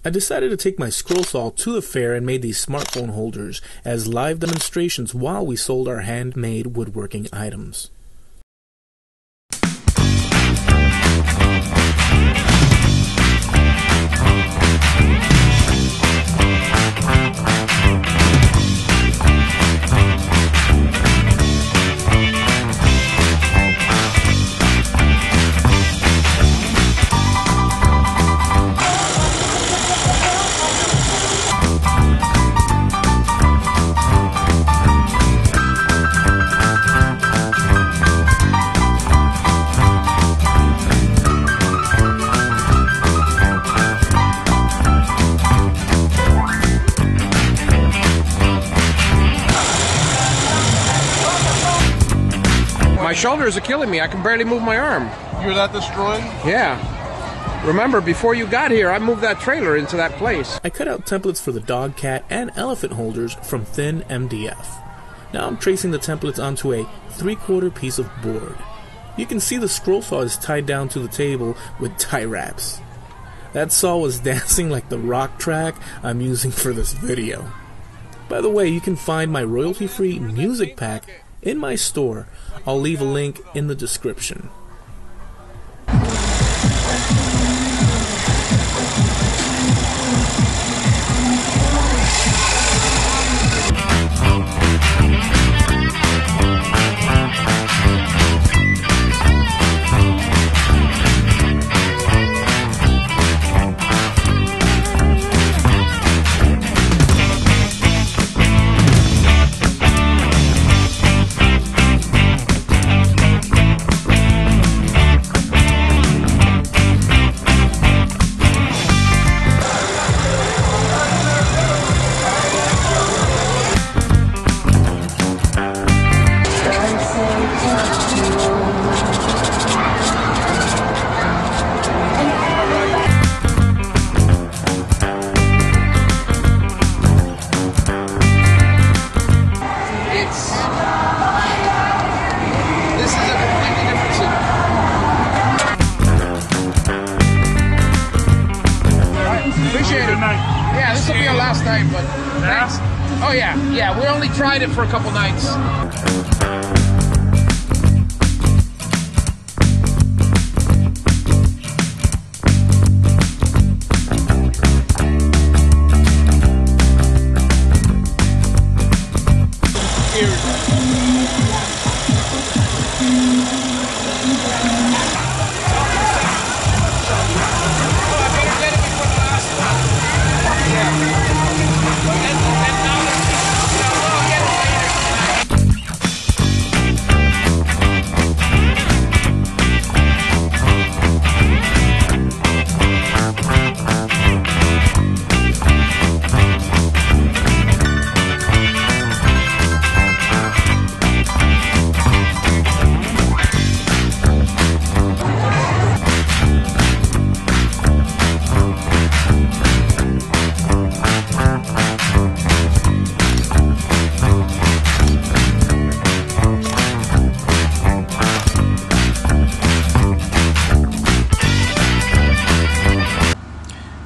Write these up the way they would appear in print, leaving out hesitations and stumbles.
I decided to take my scroll saw to the fair and made these smartphone holders as live demonstrations while we sold our handmade woodworking items. My shoulders are killing me. I can barely move my arm. You're that destroyed? Yeah. Remember, before you got here, I moved that trailer into that place. I cut out templates for the dog, cat, and elephant holders from thin MDF. Now I'm tracing the templates onto a 3/4 piece of board. You can see the scroll saw is tied down to the table with tie wraps. That saw was dancing like the rock track I'm using for this video. By the way, you can find my royalty-free music pack in my store. I'll leave a link in the description. Yeah, this will be our last night, but thanks. Oh yeah, we only tried it for a couple nights.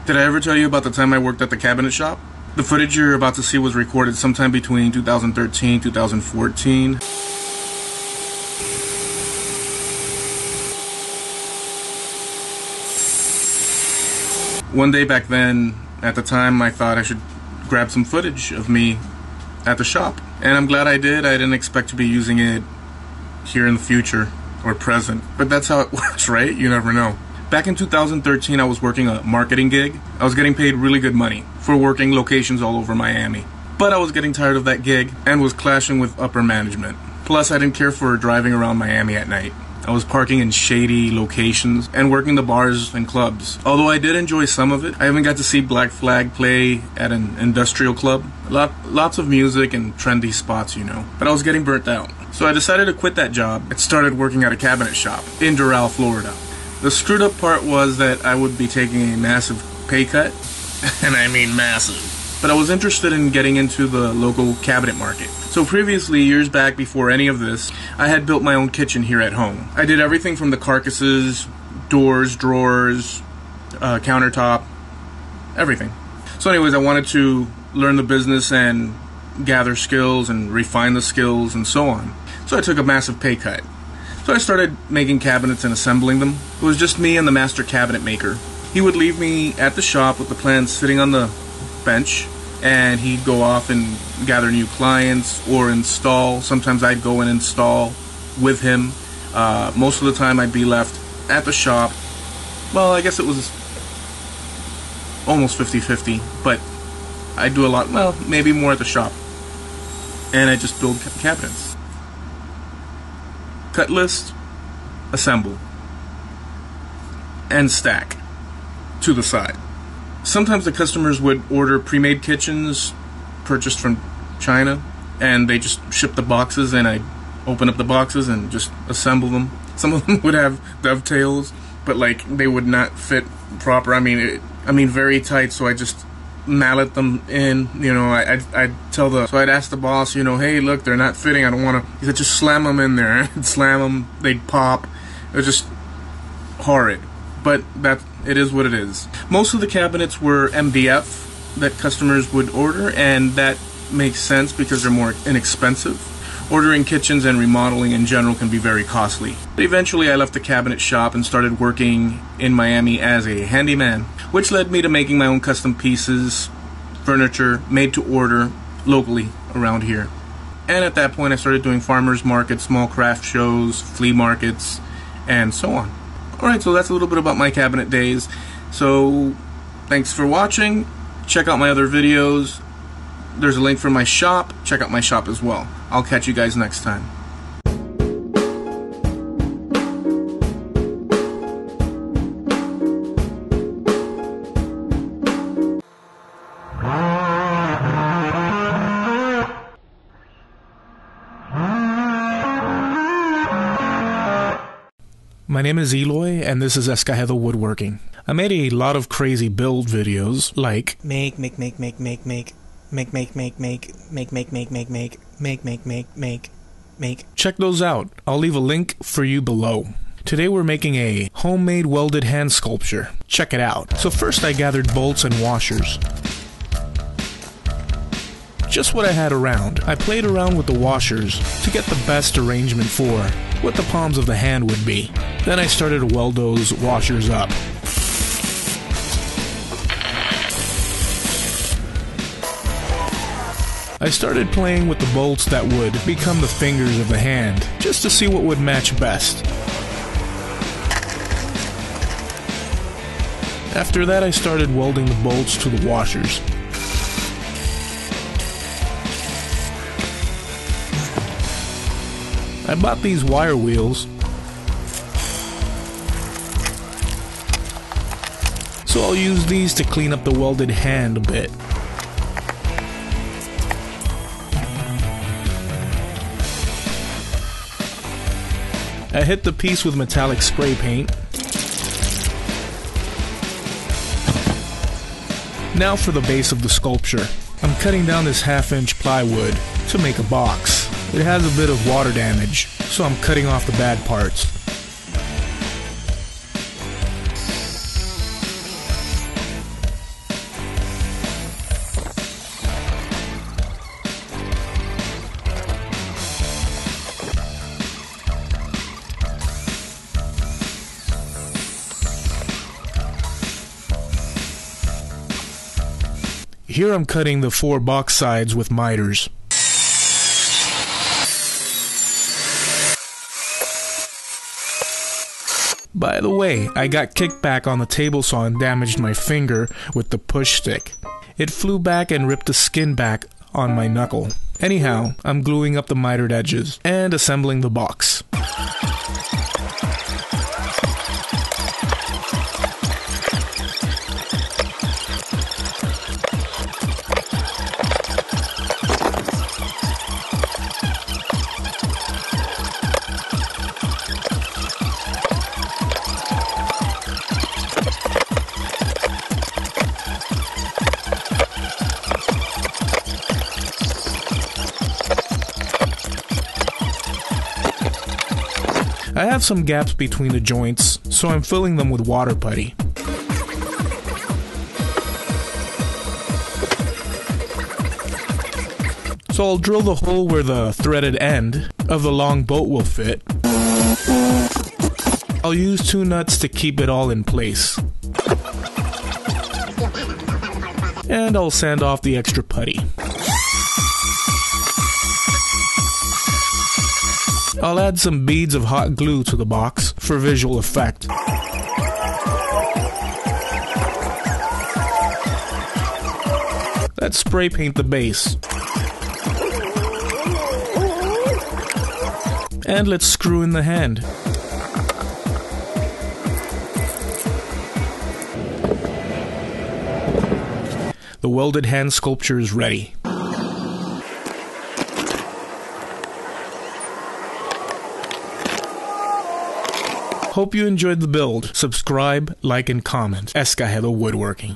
Did I ever tell you about the time I worked at the cabinet shop? The footage you're about to see was recorded sometime between 2013 and 2014. One day back then, at the time, I thought I should grab some footage of me at the shop. And I'm glad I did. I didn't expect to be using it here in the future or present. But that's how it works, right? You never know. Back in 2013, I was working a marketing gig. I was getting paid really good money for working locations all over Miami. But I was getting tired of that gig and was clashing with upper management. Plus, I didn't care for driving around Miami at night. I was parking in shady locations and working the bars and clubs. Although I did enjoy some of it, I even got to see Black Flag play at an industrial club. Lots of music and trendy spots, you know. But I was getting burnt out. So I decided to quit that job and started working at a cabinet shop in Doral, Florida. The screwed up part was that I would be taking a massive pay cut, and I mean massive. But I was interested in getting into the local cabinet market. So previously, years back before any of this, I had built my own kitchen here at home. I did everything from the carcasses, doors, drawers, countertop, everything. So anyways, I wanted to learn the business and gather skills and refine the skills and so on. So I took a massive pay cut. So I started making cabinets and assembling them. It was just me and the master cabinet maker. He would leave me at the shop with the plans sitting on the bench, and he'd go off and gather new clients or install. Sometimes I'd go and install with him. Most of the time I'd be left at the shop. Well, I guess it was almost 50-50, but I do a lot, well, maybe more at the shop. And I just build cabinets. Cut list, assemble, and stack to the side. Sometimes the customers would order pre-made kitchens purchased from China, and they just ship the boxes, and I open up the boxes and just assemble them. Some of them would have dovetails, but like they would not fit proper. I mean very tight, so I just mallet them in. You know, I'd tell so I'd ask the boss, you know, hey, look, they're not fitting. I don't want to. He said, just slam them in there. I'd slam them. They'd pop. It was just horrid. But it is what it is. Most of the cabinets were MDF that customers would order, and that makes sense because they're more inexpensive. Ordering kitchens and remodeling in general can be very costly. But eventually I left the cabinet shop and started working in Miami as a handyman, which led me to making my own custom pieces, furniture made to order locally around here. And at that point I started doing farmers markets, small craft shows, flea markets, and so on. Alright, so that's a little bit about my cabinet days. So thanks for watching. Check out my other videos. There's a link for my shop. Check out my shop as well. I'll catch you guys next time. My name is Eloy, and this is Escajedo Woodworking. I made a lot of crazy build videos, like make. Check those out. I'll leave a link for you below. Today we're making a homemade welded hand sculpture. Check it out. So first I gathered bolts and washers. Just what I had around. I played around with the washers to get the best arrangement for what the palms of the hand would be. Then I started to weld those washers up. I started playing with the bolts that would become the fingers of the hand, just to see what would match best. After that I started welding the bolts to the washers. I bought these wire wheels, so I'll use these to clean up the welded hand a bit. I hit the piece with metallic spray paint. Now for the base of the sculpture. I'm cutting down this 1/2-inch plywood to make a box. It has a bit of water damage, so I'm cutting off the bad parts. Here I'm cutting the 4 box sides with miters. By the way, I got kicked back on the table saw and damaged my finger with the push stick. It flew back and ripped the skin back on my knuckle. Anyhow, I'm gluing up the mitered edges and assembling the box. I have some gaps between the joints, so I'm filling them with water putty. So I'll drill the hole where the threaded end of the long boat will fit. I'll use 2 nuts to keep it all in place. And I'll sand off the extra putty. I'll add some beads of hot glue to the box for visual effect. Let's spray paint the base. And let's screw in the hand. The welded hand sculpture is ready. Hope you enjoyed the build. Subscribe, like, and comment. Escajedo Woodworking.